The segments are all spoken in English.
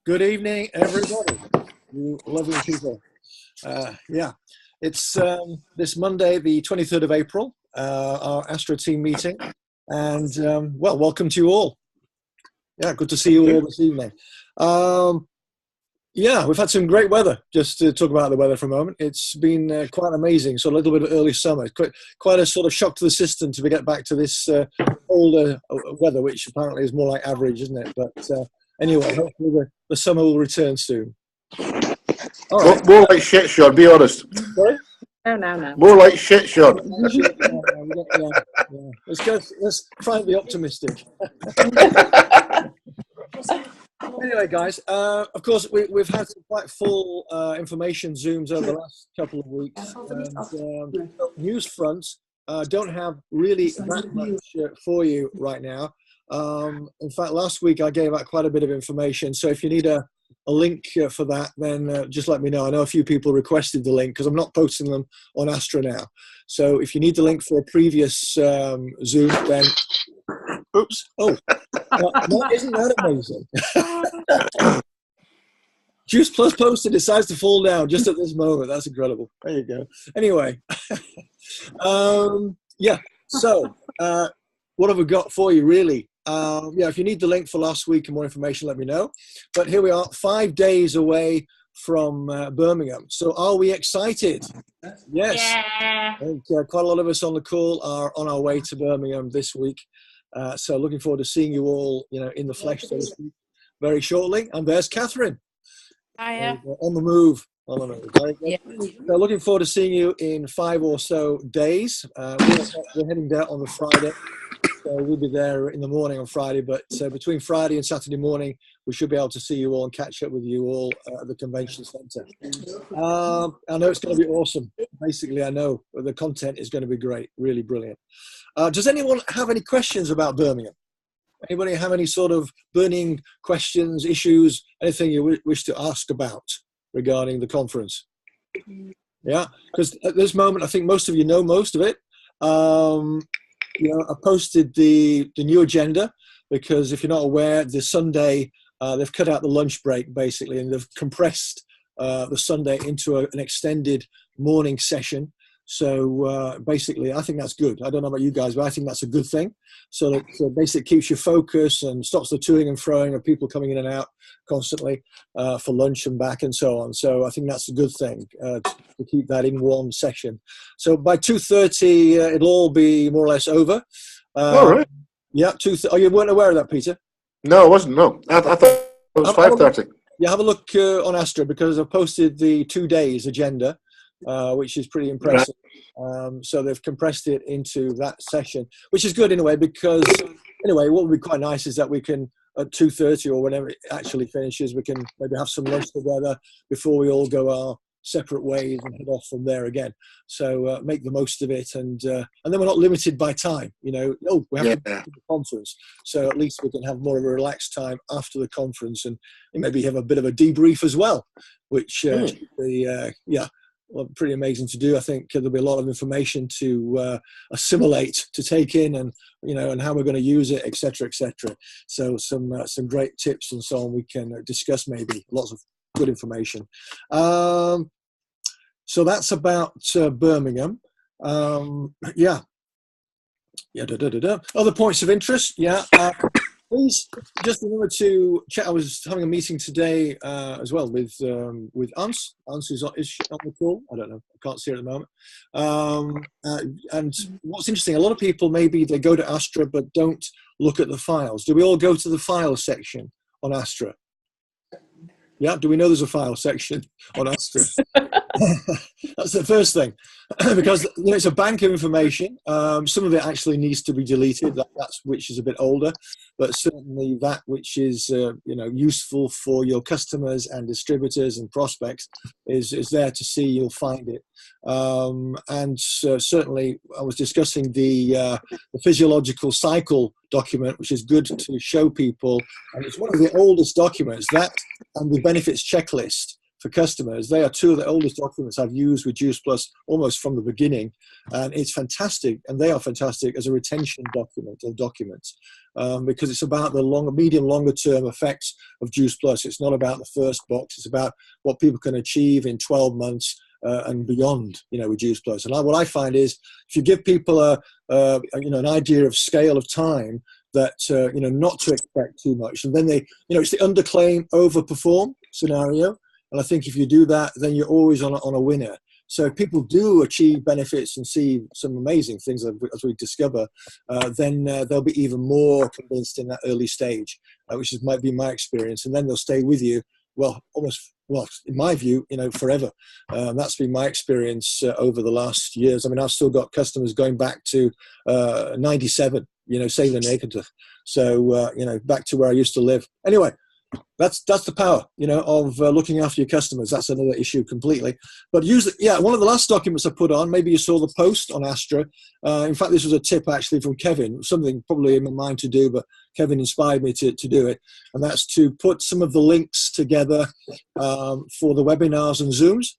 Good evening, everybody. You lovely people. Yeah, it's this Monday, the 23rd of April, our Astra team meeting. And, well, welcome to you all. Yeah, good to see you all this evening. Yeah, we've had some great weather. Just to talk about the weather for a moment, it's been quite amazing. So a little bit of early summer, quite a sort of shock to the system to get back to this older weather, which apparently is more like average, isn't it? But anyway, hopefully the summer will return soon. All right. More like shit shot, be honest. Sorry? No. More like shit shot. Yeah. Let's try and be optimistic. Anyway, guys, of course, we've had some quite full information Zooms over the last couple of weeks. And news front, don't have really that much for you right now. In fact, last week I gave out quite a bit of information. So if you need a link for that, then just let me know. I know a few people requested the link because I'm not posting them on Astra now. So if you need the link for a previous Zoom, then oops. Oh, isn't that amazing? Juice Plus Poster decides to fall down just at this moment. That's incredible. There you go. Anyway, yeah. So what have we got for you, really? Yeah, if you need the link for last week and more information, let me know. But here we are, 5 days away from Birmingham. So are we excited? Yes. Yeah. I think quite a lot of us on the call are on our way to Birmingham this week. So looking forward to seeing you all, in the flesh, so to speak, very shortly. And there's Catherine. Hiya. On the move. Yeah. So looking forward to seeing you in 5 or so days. We're heading down on the Friday. So we'll be there in the morning on Friday, but between Friday and Saturday morning, we should be able to see you all and catch up with you all at the convention centre. I know it's going to be awesome. Basically, I know the content is going to be great, really brilliant. Does anyone have any questions about Birmingham? Anybody have any sort of burning questions, issues, anything you wish to ask about regarding the conference? Yeah, because at this moment, I think most of you know most of it. I posted the new agenda because if you're not aware, the Sunday, they've cut out the lunch break basically, and they've compressed the Sunday into an extended morning session. So basically, I think that's good. I don't know about you guys, but I think that's a good thing. So that basically keeps you focused and stops the toing and froing of people coming in and out constantly for lunch and back and so on. So I think that's a good thing to keep that in one session. So by 2:30, it'll all be more or less over. All right. Yeah, 2:30. Oh, you weren't aware of that, Peter? No, I wasn't. No, I thought it was 5:30. Yeah, have a look on Astra because I've posted the 2 days agenda. Which is pretty impressive. So they've compressed it into that session, which is good in a way because, anyway, what would be quite nice is that we can, at 2:30 or whenever it actually finishes, we can maybe have some lunch together before we all go our separate ways and head off from there again. So make the most of it, and then we're not limited by time. We have to go to the conference, so at least we can have more of a relaxed time after the conference, and maybe have a bit of a debrief as well, which should be, well, pretty amazing to do. I think there'll be a lot of information to assimilate, to take in, and and how we're going to use it, etc., etc. So some great tips and so on we can discuss. Maybe lots of good information. So that's about Birmingham. Yeah. Other points of interest. Yeah. Please just remember to check. I was having a meeting today as well with Ans. Ans is on the call. I don't know. I can't see her at the moment. And what's interesting, a lot of people maybe they go to Astra but don't look at the files. Do we all go to the file section on Astra? Yeah. Do we know there's a file section on Astra? That's the first thing, because it's a bank of information. Some of it actually needs to be deleted. That's which is a bit older, but certainly that which is useful for your customers and distributors and prospects is there to see. You'll find it, and certainly I was discussing the physiological cycle document, which is good to show people, and it's one of the oldest documents. That and the benefits checklist for customers. They are two of the oldest documents I've used with Juice Plus almost from the beginning, and it's fantastic. And they are fantastic as a retention document or documents because it's about the longer term effects of Juice Plus. It's not about the first box. It's about what people can achieve in 12 months and beyond, with Juice Plus. And what I find is if you give people an idea of scale of time, that not to expect too much, and then they, it's the underclaim, overperform scenario. And I think if you do that, then you're always on a winner. So if people do achieve benefits and see some amazing things as we discover, then they'll be even more convinced in that early stage, which might be my experience. And then they'll stay with you, in my view, forever. That's been my experience over the last years. I mean, I've still got customers going back to 97, saving the negative. So, back to where I used to live. Anyway, that's the power, of looking after your customers. That's another issue completely. But one of the last documents I put on, maybe you saw the post on Astra. In fact, this was a tip actually from Kevin, something probably in my mind to do, but Kevin inspired me to do it. And that's to put some of the links together for the webinars and Zooms,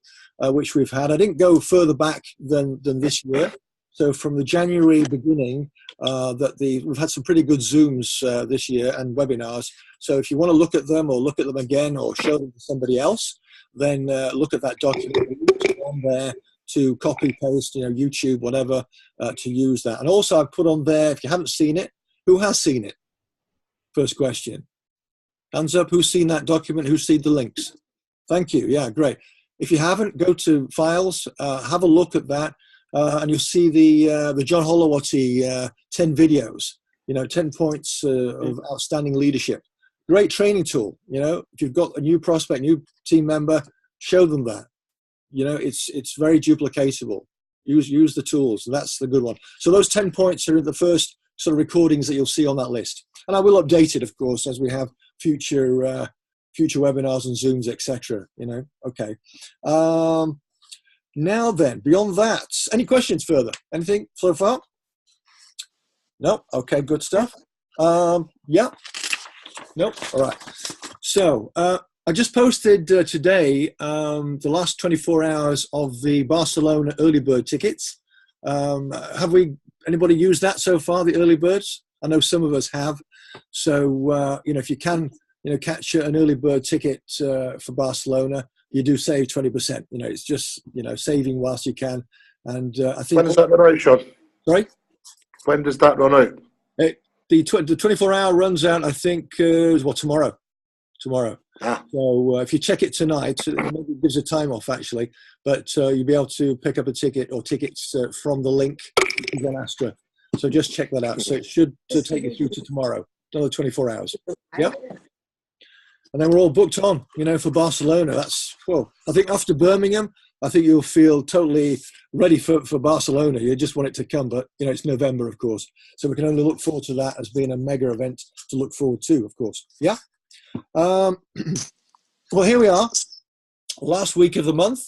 which we've had. I didn't go further back than this year. So from the January beginning, we've had some pretty good Zooms this year and webinars. So if you want to look at them or look at them again or show them to somebody else, then look at that document on there to copy, paste, YouTube, whatever, to use that. And also I've put on there, if you haven't seen it, who has seen it? First question. Hands up, who's seen that document? Who's seen the links? Thank you. Yeah, great. If you haven't, go to Files, have a look at that. And you'll see the John Holowatty 10 videos, 10 points of outstanding leadership. Great training tool. If you've got a new prospect, new team member, show them that. It's very duplicatable. Use the tools, and that's the good one. So those 10 points are the first sort of recordings that you'll see on that list. And I will update it, of course, as we have future webinars and Zooms, etc. Okay. Now then, beyond that, any questions further? Anything so far? No? Okay, good stuff. Yeah? Nope? All right. So I just posted today the last 24 hours of the Barcelona early bird tickets. Have anybody used that so far, the early birds? I know some of us have. So, if you can, catch an early bird ticket for Barcelona, you do save 20%. It's just, saving whilst you can. And I think... When does that run out, Sean? Sorry? When does that run out? The 24-hour runs out, I think, tomorrow. Tomorrow. Ah. So if you check it tonight, it maybe gives a time off, actually. But you'll be able to pick up a ticket or tickets from the link on Astra. So just check that out. So it should take you through to tomorrow. Another 24 hours. Yeah. And then we're all booked on, for Barcelona. I think after Birmingham, I think you'll feel totally ready for Barcelona. You just want it to come, but, it's November, of course. So we can only look forward to that as being a mega event to look forward to, of course. Yeah? Well, here we are, last week of the month.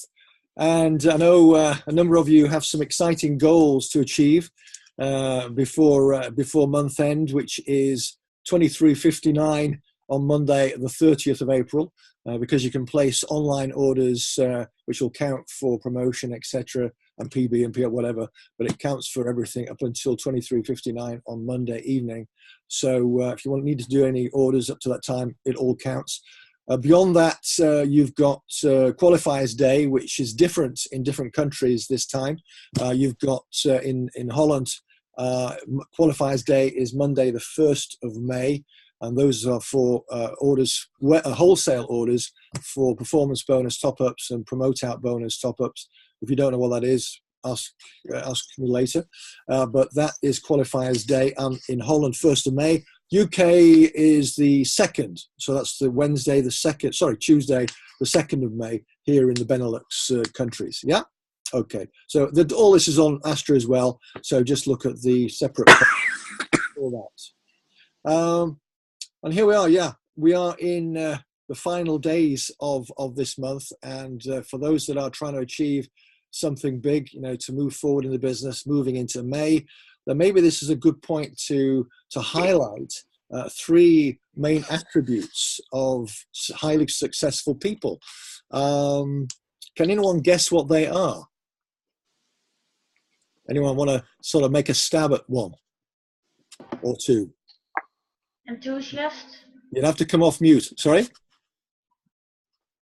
And I know a number of you have some exciting goals to achieve before month end, which is 23:59 on Monday, the 30th of April, because you can place online orders, which will count for promotion, etc., and PB and PR, whatever, but it counts for everything up until 23:59 on Monday evening. So if you need to do any orders up to that time, it all counts. Beyond that, you've got Qualifiers Day, which is different in different countries this time. You've got in Holland, Qualifiers Day is Monday, the 1st of May. And those are for orders, wholesale orders for performance bonus top-ups and promote-out bonus top-ups. If you don't know what that is, ask me later. But that is Qualifiers Day in Holland, 1st of May. UK is the 2nd, so that's the Tuesday, the 2nd of May here in the Benelux countries. Yeah? Okay. So all this is on Astra as well, so just look at the separate for that. And here we are, yeah. We are in the final days of this month. And for those that are trying to achieve something big, to move forward in the business, moving into May, then maybe this is a good point to highlight 3 main attributes of highly successful people. Can anyone guess what they are? Anyone want to sort of make a stab at one or two? Enthusiast. You'd have to come off mute. Sorry?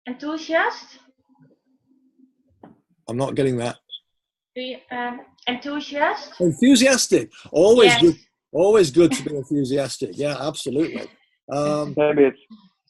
Enthusiast. I'm not getting that. Enthusiast. Enthusiastic. Always Yes. good. Always good to be enthusiastic. Yeah, absolutely. Habits.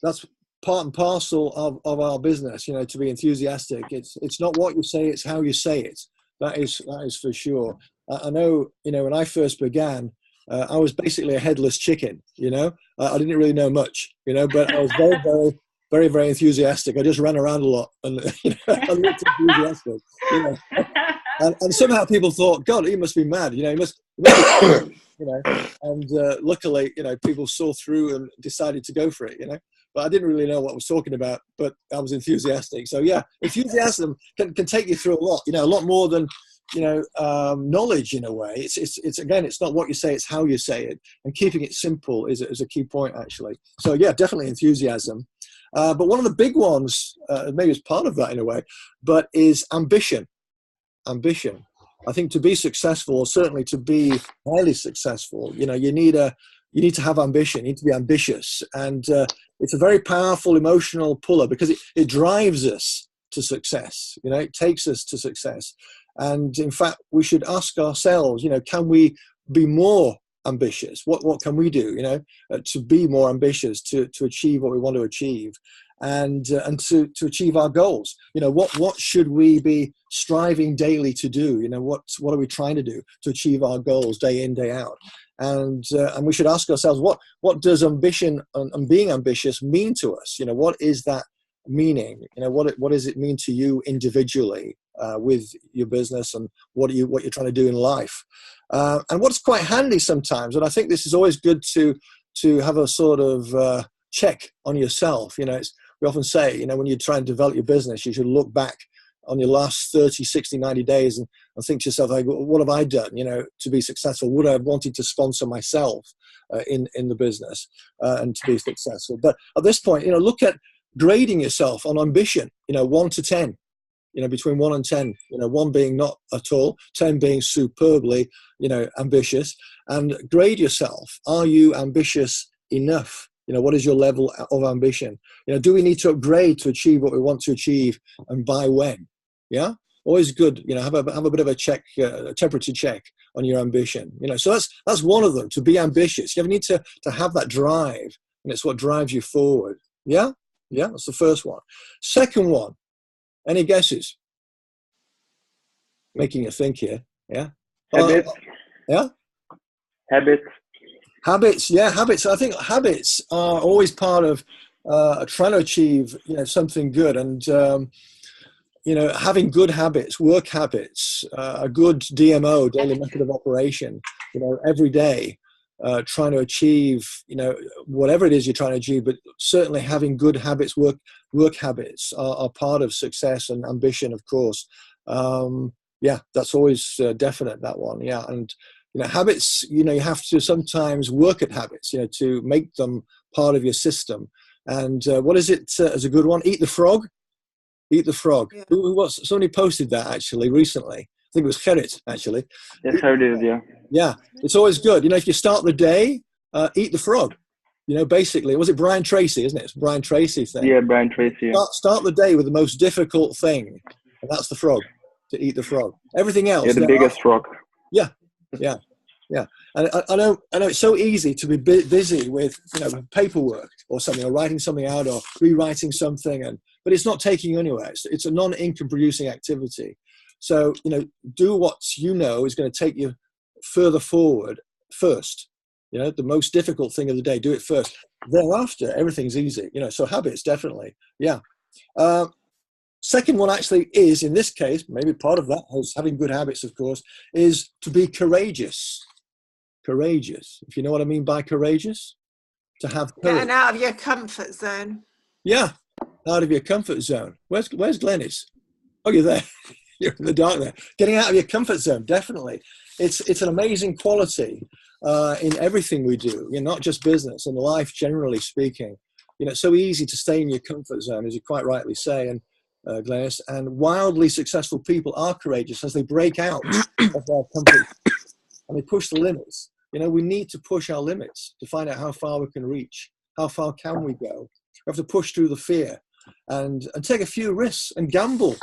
That's part and parcel of our business, to be enthusiastic. It's not what you say, it's how you say it. That is for sure. I know, when I first began, I was basically a headless chicken, I didn't really know much, but I was very, very, very, very enthusiastic. I just ran around a lot and, I looked enthusiastic, and somehow people thought, God, he must be mad, he must be, and luckily, people saw through and decided to go for it, but I didn't really know what I was talking about, but I was enthusiastic. So yeah, enthusiasm can take you through a lot more than, knowledge in a way. It's again, it's not what you say, it's how you say it, and keeping it simple is a key point actually. So yeah, definitely enthusiasm. But one of the big ones, maybe it's part of that in a way, but is ambition. Ambition. I think to be successful, or certainly to be highly successful, you need to have ambition. You need to be ambitious, and it's a very powerful emotional puller because it drives us to success. It takes us to success. And in fact, we should ask ourselves, can we be more ambitious? What can we do, to be more ambitious, to achieve what we want to achieve, and to achieve our goals? What should we be striving daily to do? What are we trying to do to achieve our goals day in, day out? And we should ask ourselves, what does ambition and being ambitious mean to us? What is that meaning? What does it mean to you individually with your business, and what you're trying to do in life? And what's quite handy sometimes, and I think this is always good to have a sort of check on yourself. We often say, when you try and develop your business, you should look back on your last 30, 60, 90 days and think to yourself, like, what have I done, to be successful? Would I have wanted to sponsor myself in the business and to be successful? But at this point, look at grading yourself on ambition, 1 to 10, between 1 and 10, 1 being not at all, 10 being superbly, ambitious, and grade yourself. Are you ambitious enough? What is your level of ambition? Do we need to upgrade to achieve what we want to achieve, and by when? Yeah, always good. Have a bit of a check, a temperature check on your ambition. So that's one of them. To be ambitious, you need to have that drive, and it's what drives you forward. Yeah, that's the first one. Second one, any guesses? Making you think here. Yeah. Habits. Yeah. Habits. Habits, yeah, habits. I think habits are always part of trying to achieve, something good, and having good habits, work habits, a good DMO, daily method of operation, every day, trying to achieve, whatever it is you're trying to achieve, but certainly having good habits, work habits are part of success and ambition, of course. Yeah, that's always definite, that one. Yeah, and habits, you have to sometimes work at habits, to make them part of your system. And what is it as a good one? Eat the frog. Eat the frog. Yeah. Somebody posted that actually recently. I think it was Gerrit, actually. Yes, I did, yeah. Yeah, it's always good. If you start the day, eat the frog. Basically, was it Brian Tracy, isn't it? It's Brian Tracy thing. Yeah, Brian Tracy. Yeah. Start the day with the most difficult thing, and that's the frog, to eat the frog. Everything else. Yeah, the biggest frog. Yeah. And I know it's so easy to be busy with paperwork or something, or writing something out, or rewriting something, but it's not taking you anywhere. It's a non-income producing activity. So do what is going to take you further forward first. The most difficult thing of the day, do it first. Thereafter, everything's easy. So habits, definitely. Yeah. Second one actually is, in this case, maybe part of that is having good habits, of course, is to be courageous. Courageous. If you know what I mean by courageous, to have courage. Getting out of your comfort zone. Yeah, out of your comfort zone. Where's Glenys? Oh, you're there. You're in the dark there. Getting out of your comfort zone, definitely. It's an amazing quality in everything we do. Not just business, in life, generally speaking. It's so easy to stay in your comfort zone, as you quite rightly say, and Glennis, and wildly successful people are courageous as they break out of their comfort and they push the limits. You know, we need to push our limits to find out how far we can reach. How far can we go? We have to push through the fear and take a few risks and gamble,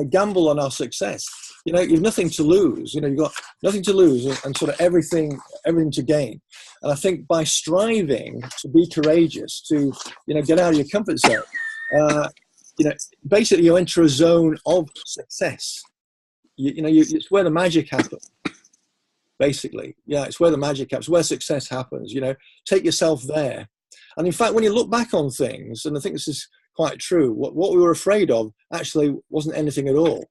gamble on our success. You know, you've nothing to lose. You know, you've got nothing to lose and sort of everything to gain. And I think by striving to be courageous, to, get out of your comfort zone, basically you enter a zone of success. It's where the magic happens. Basically, yeah, it's where the magic happens, where success happens. Take yourself there. And in fact, when you look back on things, and I think this is quite true, what we were afraid of actually wasn't anything at all.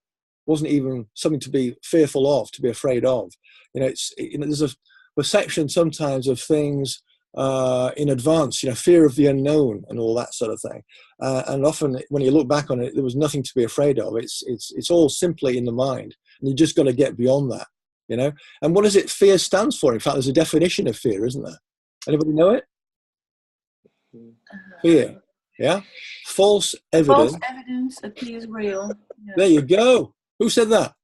Wasn't even something to be fearful of, to be afraid of. There's a perception sometimes of things in advance, fear of the unknown and all that sort of thing. And often when you look back on it, there was nothing to be afraid of. It's all simply in the mind, and you just got to get beyond that. And what does it fear stands for? In fact, there's a definition of fear, isn't there? Anybody know it? Fear. Yeah. False evidence. False evidence appears real. Yeah. There you go. Who said that?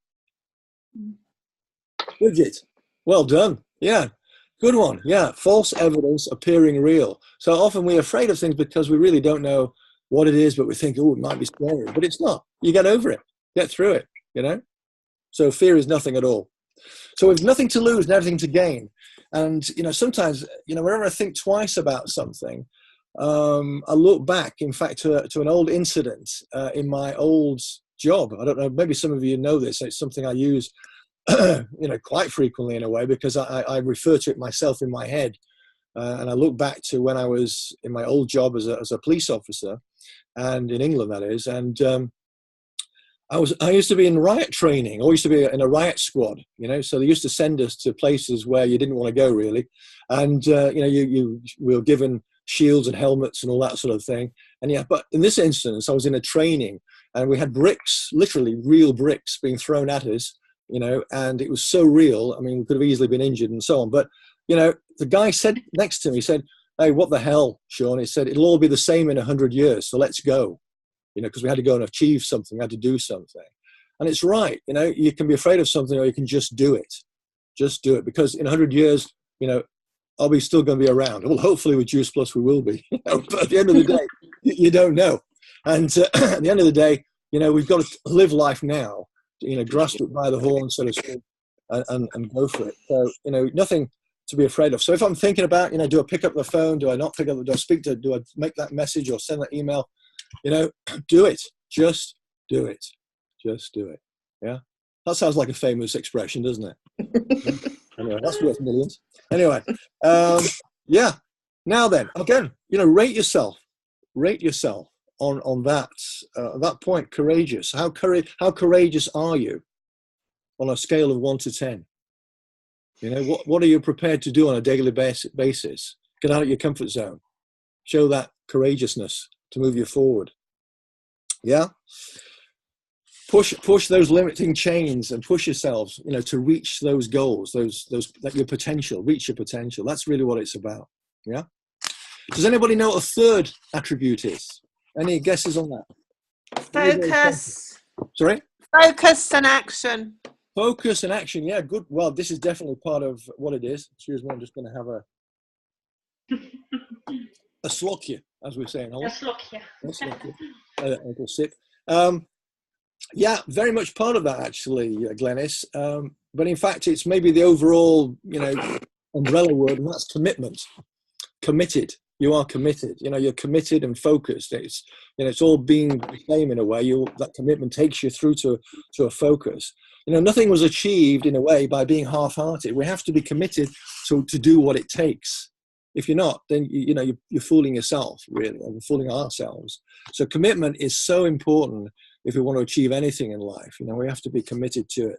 Bridget. Well done. Yeah. Good one. Yeah. False evidence appearing real. So often we're afraid of things because we really don't know what it is, but we think, oh, it might be scary, but it's not. You get over it. Get through it, So fear is nothing at all. So we've nothing to lose and everything to gain. And, sometimes, whenever I think twice about something, I look back, in fact, to an old incident in my old job. I don't know, maybe some of you know this. It's something I use, quite frequently in a way, because I refer to it myself in my head. And I look back to when I was in my old job as a police officer, and in England, that is. And I used to be in riot training, or used to be in a riot squad, so they used to send us to places where you didn't want to go, really. And, we were given shields and helmets and all that sort of thing. And yeah, but in this instance, I was in a training and we had bricks, literally real bricks being thrown at us, and it was so real. I mean, we could have easily been injured and so on. But, the guy said next to me, he said, "Hey, what the hell, Sean?" He said, "It'll all be the same in 100 years. So let's go." Because we had to go and achieve something, we had to do something. And it's right, you can be afraid of something or you can just do it. Just do it, because in 100 years, I'll be still going to be around. Well, hopefully with Juice Plus we will be, but at the end of the day, you don't know. And at the end of the day, we've got to live life now, grasp it by the horn, so to speak, and go for it. So, nothing to be afraid of. So if I'm thinking about, do I pick up the phone? Do I not pick up? Do I make that message or send that email? Do it. Just do it. Just do it. Yeah. That sounds like a famous expression, doesn't it? Anyway, that's worth millions. Anyway, yeah. Now then, again, rate yourself. Rate yourself on that point. Courageous. How courageous are you on a scale of 1 to 10? What are you prepared to do on a daily basis? Get out of your comfort zone. Show that courageousness to move you forward. Yeah. Push those limiting chains and push yourselves, to reach those goals, those your potential, reach your potential. That's really what it's about. Yeah. Does anybody know what a third attribute is? Any guesses on that? Focus. Sorry? Focus and action. Focus and action. Yeah, good. Well, this is definitely part of what it is. Excuse me, I'm just going to have a slokje, as we say in Holland. A slokje. A little sip. Yeah, very much part of that, actually, Glennis. But in fact, it's maybe the overall, umbrella word, and that's commitment. Committed. You are committed. You're committed and focused. It's all being the same in a way. That commitment takes you through to a focus. Nothing was achieved in a way by being half-hearted. We have to be committed to do what it takes. If you're not, then you're fooling yourself, really, or we're fooling ourselves. So commitment is so important if we want to achieve anything in life. We have to be committed to it.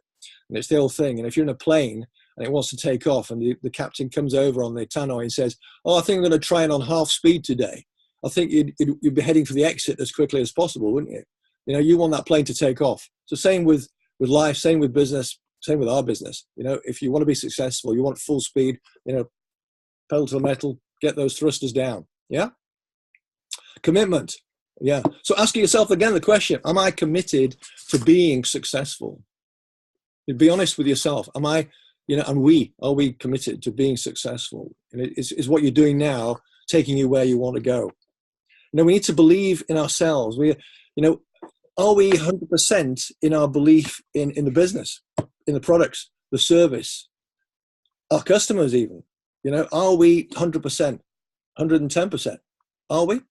And it's the old thing. And if you're in a plane and it wants to take off, and the captain comes over on the tannoy and says, "Oh, I think I'm going to try it on half speed today," I think you'd be heading for the exit as quickly as possible, wouldn't you? You want that plane to take off. So same with life, same with business, same with our business. If you want to be successful, you want full speed, pedal to the metal, get those thrusters down. Yeah. Commitment. Yeah. So asking yourself again the question, am I committed to being successful? Be honest with yourself. Am I, are we committed to being successful? And is what you're doing now taking you where you want to go? We need to believe in ourselves. Are we 100% in our belief in the business, in the products, the service, our customers even? Are we 100%, 110%? Are we?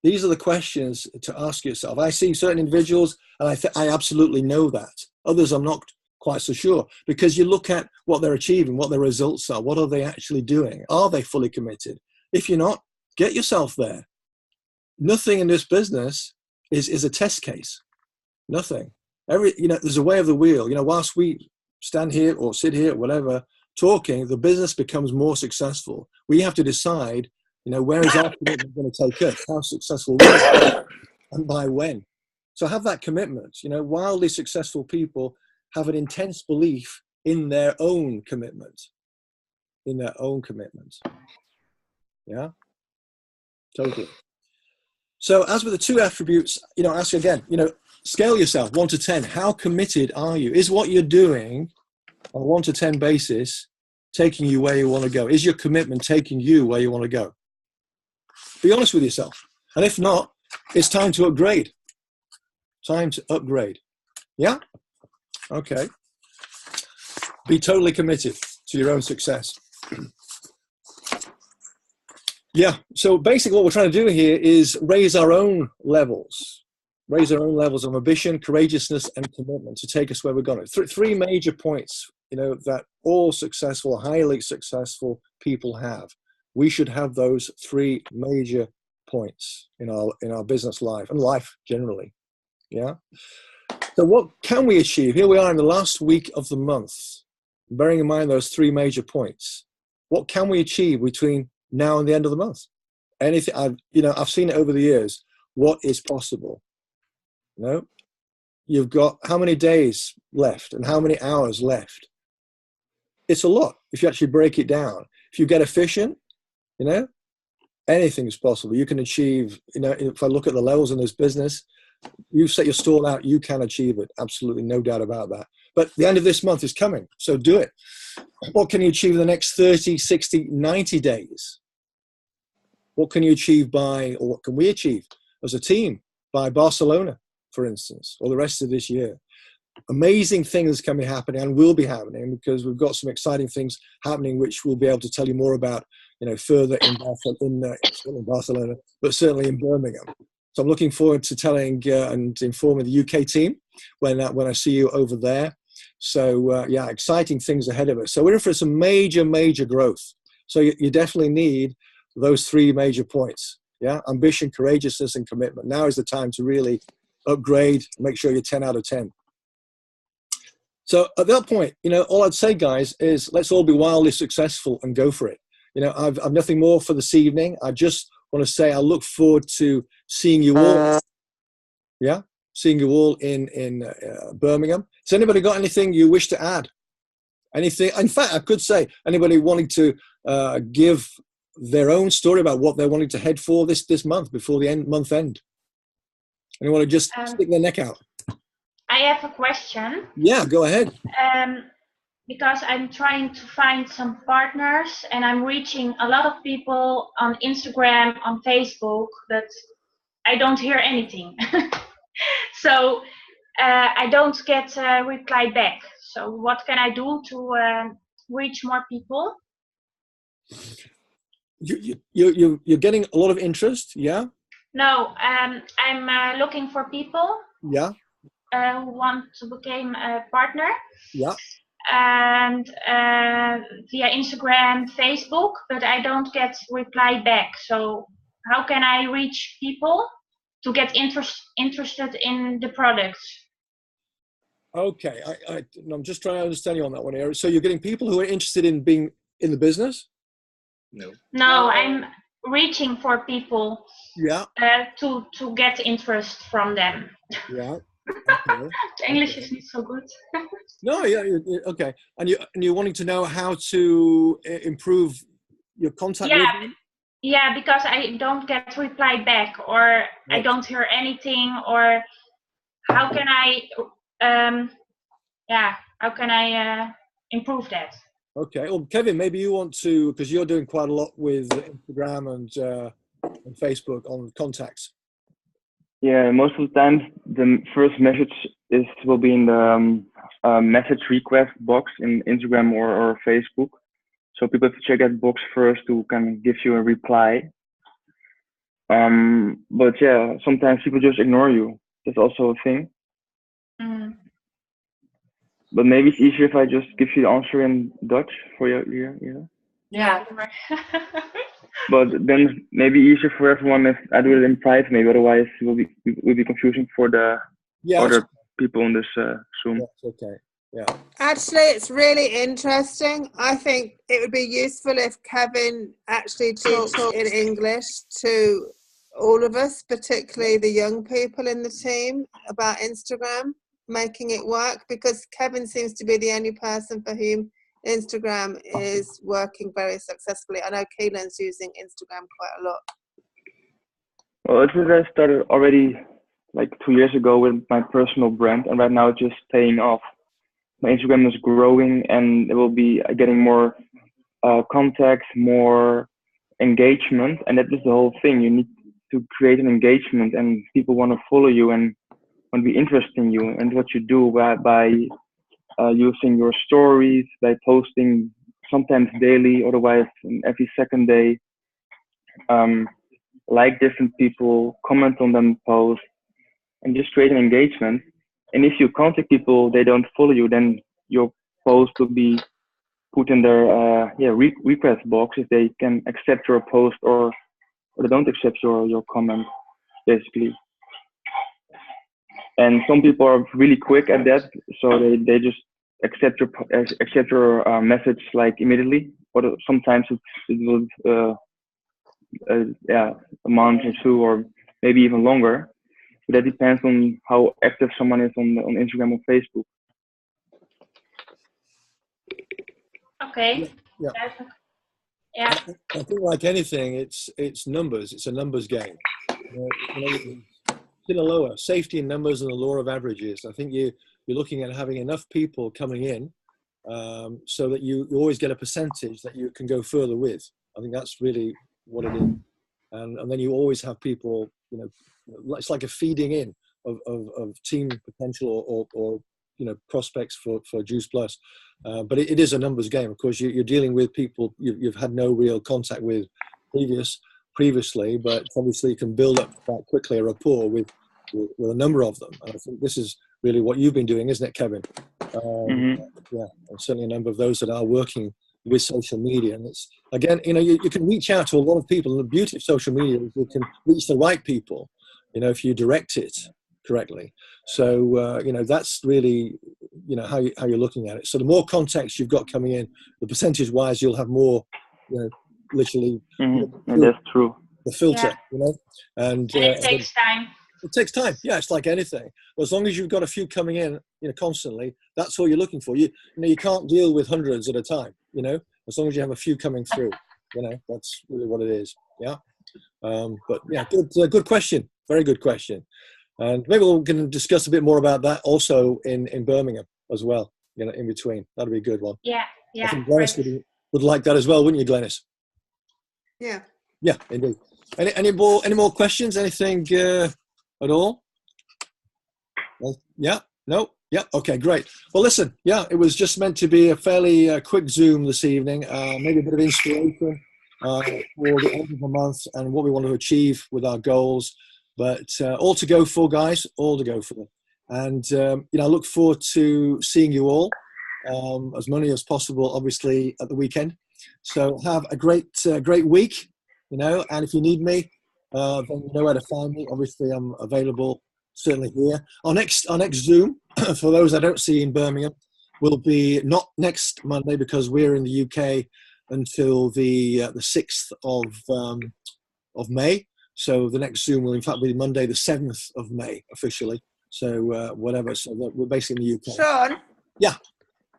These are the questions to ask yourself. I see certain individuals, and I absolutely know that. Others I'm not quite so sure, because you look at what they're achieving, what their results are, what are they actually doing? Are they fully committed? If you're not, get yourself there. Nothing in this business is a test case. Nothing. There's a way of the wheel. Whilst we stand here or sit here, whatever, talking, the business becomes more successful. We have to decide, where is our commitment going to take us? How successful we are, and by when? So have that commitment. Wildly successful people have an intense belief in their own commitment. In their own commitment. Yeah? Totally. So as with the two attributes, ask again, scale yourself 1 to 10. How committed are you? Is what you're doing on a 1 to 10 basis taking you where you want to go? Is your commitment taking you where you want to go? Be honest with yourself. And if not, it's time to upgrade. Time to upgrade. Yeah? Okay. Be totally committed to your own success. Yeah. So basically what we're trying to do here is raise our own levels. Raise our own levels of ambition, courageousness, and commitment to take us where we're going. Three major points, that all successful, highly successful people have. We should have those 3 major points in our business life and life generally. Yeah. So what can we achieve? Here we are in the last week of the month, bearing in mind those 3 major points. What can we achieve between now and the end of the month? Anything. I've seen it over the years. What is possible? You've got how many days left and how many hours left? It's a lot if you actually break it down. If you get efficient, anything is possible. You can achieve, if I look at the levels in this business, you set your stall out, you can achieve it. Absolutely no doubt about that. But the end of this month is coming, so do it. What can you achieve in the next 30, 60, 90 days? What can you achieve or what can we achieve as a team by Barcelona, for instance, or the rest of this year? Amazing things can be happening and will be happening, because we've got some exciting things happening, which we'll be able to tell you more about, further in Barcelona, but certainly in Birmingham. So I'm looking forward to telling and informing the UK team when I see you over there. So exciting things ahead of us. So we're in for some major, major growth. So you definitely need those 3 major points. Yeah, ambition, courageousness, and commitment. Now is the time to really upgrade. Make sure you're 10 out of 10. So at that point, all I'd say, guys, is let's all be wildly successful and go for it. I've nothing more for this evening. I just want to say I look forward to seeing you all. Yeah, seeing you all in Birmingham. Has anybody got anything you wish to add? Anything? In fact, I could say anybody wanting to give their own story about what they're wanting to head for this month before the month end. Anyone to just stick their neck out? I have a question. Yeah, go ahead. Because I'm trying to find some partners and I'm reaching a lot of people on Instagram, on Facebook, but I don't hear anything. So I don't get a reply back. So what can I do to reach more people? You're getting a lot of interest, yeah? No, I'm looking for people. Yeah. Who want to become a partner. Yeah. And via Instagram, Facebook, but I don't get reply back. So how can I reach people to get interested in the products? Okay, I'm just trying to understand you on that one, Eric. So you're getting people who are interested in being in the business? No, I'm reaching for people. Yeah. To get interest from them. Yeah. Okay. English is not so good. No, yeah, okay. And you're wanting to know how to improve your contact with them? Yeah, because I don't get reply back, or I don't hear anything, or how can I improve that? Okay. Well, Kevin, maybe you want to, because you're doing quite a lot with Instagram and Facebook on contacts. Yeah, most of the time the first message will be in the message request box in Instagram or Facebook. So people have to check that box first to kind of give you a reply. But yeah, sometimes people just ignore you. That's also a thing. Mm. But maybe it's easier if I just give you the answer in Dutch for you. Yeah. But then maybe easier for everyone if I do it in private. Maybe otherwise it will be confusing for the other people in this Zoom. That's okay. Yeah. Actually, it's really interesting. I think it would be useful if Kevin actually talked in English to all of us, particularly the young people in the team, about Instagram, making it work, because Kevin seems to be the only person for whom Instagram is working very successfully. I know Keelan's using Instagram quite a lot. Well, I started already like 2 years ago with my personal brand, and right now it's just paying off. My Instagram is growing, and it will be getting more contacts, more engagement, and that is the whole thing. You need to create an engagement, and people want to follow you and want to be interested in you and what you do by using your stories, by posting sometimes daily, otherwise every second day. Like different people, comment on them posts, and just create an engagement. And if you contact people, they don't follow you, then your post will be put in their request box if they can accept your post or they don't accept your comment, basically. And some people are really quick at that, so they just accept your message like immediately. But sometimes it will a month or two or maybe even longer. But that depends on how active someone is on Instagram or Facebook. Okay. Yeah. Yeah. I think like anything, it's numbers. It's a numbers game. Sinaloa, safety in numbers and the law of averages. I think you're looking at having enough people coming in so that you always get a percentage that you can go further with. I think that's really what it is. And then you always have people, it's like a feeding in of team potential or prospects for Juice Plus. But it is a numbers game. Of course, you're dealing with people you've had no real contact with previously, but obviously you can build up quite quickly a rapport with a number of them. And I think this is really what you've been doing, isn't it, Kevin? Yeah, and certainly a number of those that are working with social media. And it's, again, you can reach out to a lot of people. And the beauty of social media is you can reach the right people, if you direct it correctly. So, that's really, how you're looking at it. So the more contacts you've got coming in, the percentage-wise, you'll have more, literally. That's true. The filter, and it takes time. It takes time. Yeah, it's like anything. But as long as you've got a few coming in, constantly, that's all you're looking for. You can't deal with hundreds at a time. As long as you have a few coming through, that's really what it is. Yeah. But yeah, good question. Very good question. And maybe we can discuss a bit more about that also in Birmingham as well. In between, that'd be a good one. Yeah. I think Glenys would like that as well, wouldn't you, Glenys? Yeah. Yeah, indeed. Any more questions? Anything at all? Well, yeah. No. Yeah. Okay. Great. Well, listen. Yeah, it was just meant to be a fairly quick Zoom this evening. Maybe a bit of inspiration for the end of the month and what we want to achieve with our goals. But all to go for, guys. All to go for. And I look forward to seeing you all as many as possible, obviously, at the weekend. So have a great week. And if you need me, then you know where to find me. Obviously, I'm available, certainly here. Our next Zoom, for those I don't see in Birmingham, will be not next Monday because we're in the UK until the 6th of May. So the next Zoom will, in fact, be Monday, the 7th of May, officially. So whatever. So we're basically in the UK. Sean? Yeah.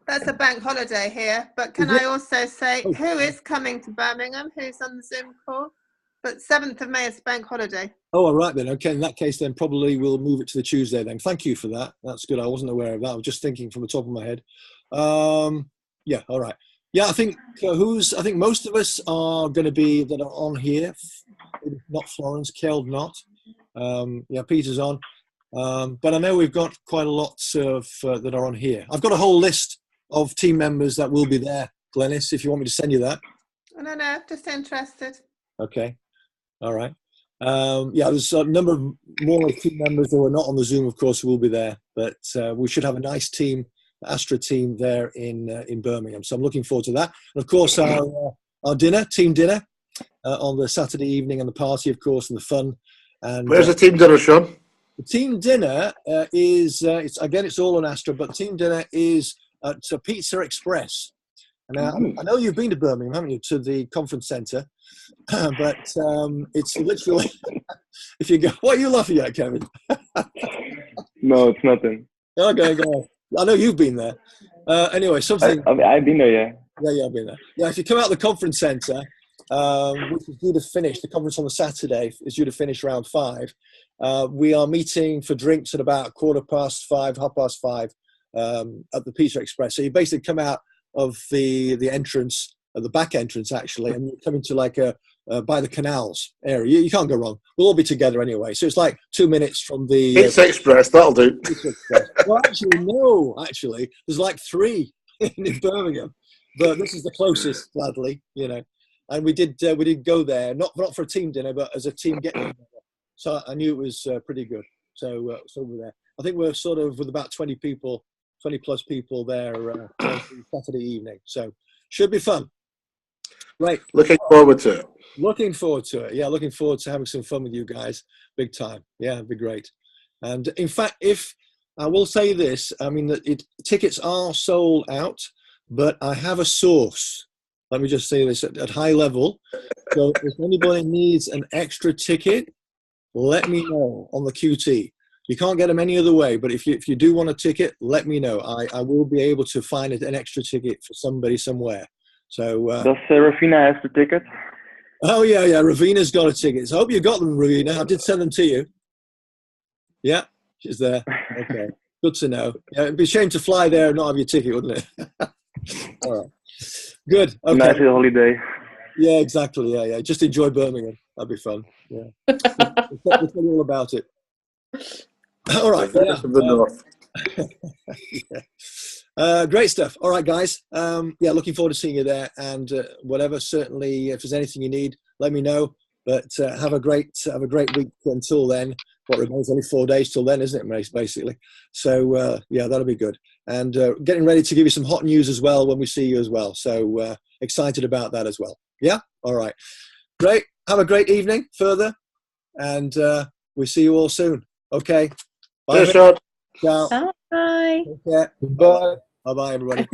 That's a bank holiday here, but can I also say who is coming to Birmingham? Who's on the Zoom call? But 7th of May is bank holiday. Oh, all right then. Okay, in that case, then probably we'll move it to the Tuesday then. Thank you for that. That's good. I wasn't aware of that. I was just thinking from the top of my head. Yeah, all right. Yeah, I think I think most of us are going to be that are on here. Not Florence, Keld not. Yeah, Peter's on. But I know we've got quite a lot of that are on here. I've got a whole list of team members that will be there, Glenys, if you want me to send you that. No, just interested. Okay. All right. Yeah, there's a number of more team members who are not on the Zoom, of course, who will be there. But we should have a nice team, Astra team there in Birmingham. So I'm looking forward to that. And of course, our dinner, team dinner, on the Saturday evening, and the party, of course, and the fun. And where's the team dinner, Sean? the team dinner it's all on Astra, but team dinner is at Pizza Express. And I know you've been to Birmingham, haven't you, to the conference centre? But it's literally, if you go, what are you laughing at, Kevin? No, it's nothing. Okay, go on. I know you've been there. Anyway, something. I've been there, yeah. Yeah, I've been there. Yeah, if you come out of the conference centre, which is due to finish, the conference on the Saturday is due to finish around 5. We are meeting for drinks at about 5:15, 5:30, at the Pizza Express. So you basically come out of the entrance, the back entrance actually, and you come into like by the canals area. You can't go wrong. We'll all be together anyway. So it's like 2 minutes from the Pizza Express, that'll do. Pizza Express. Well, actually, there's like 3 in Birmingham, but this is the closest, gladly, you know. And we did go there, not for a team dinner, but as a team get-together. So I knew it was pretty good. So we're there. I think we're sort of with about 20 plus people there Saturday evening. So should be fun. Right. Looking forward to it. Looking forward to it. Yeah, looking forward to having some fun with you guys. Big time. Yeah, it'd be great. And in fact, if I will say this, I mean, tickets are sold out, but I have a source. Let me just say this at high level. So if anybody needs an extra ticket, let me know on the QT. You can't get them any other way, but if you do want a ticket, let me know. I will be able to find an extra ticket for somebody somewhere. So Does Rafina have the ticket? Oh yeah, Ravina's got a ticket. So I hope you got them, Ravina. I did send them to you. Yeah, she's there. Okay, good to know. Yeah, it'd be a shame to fly there and not have your ticket, wouldn't it? All right, good. Okay. Nice holiday. Yeah, exactly. Yeah. Just enjoy Birmingham. That'd be fun. Yeah, we'll tell you all about it. All right. Yeah. From the north. Yeah. Great stuff. All right, guys. Yeah, looking forward to seeing you there. And whatever, certainly, if there's anything you need, let me know. But have a great week until then. What remains only 4 days till then, isn't it, basically? So yeah, that'll be good. And getting ready to give you some hot news as well when we see you as well. So excited about that as well. Yeah. All right. Great. Have a great evening further, and we'll see you all soon. Okay. Bye. Cheers, Ciao. Bye. Take care. Bye. Bye-bye, everybody.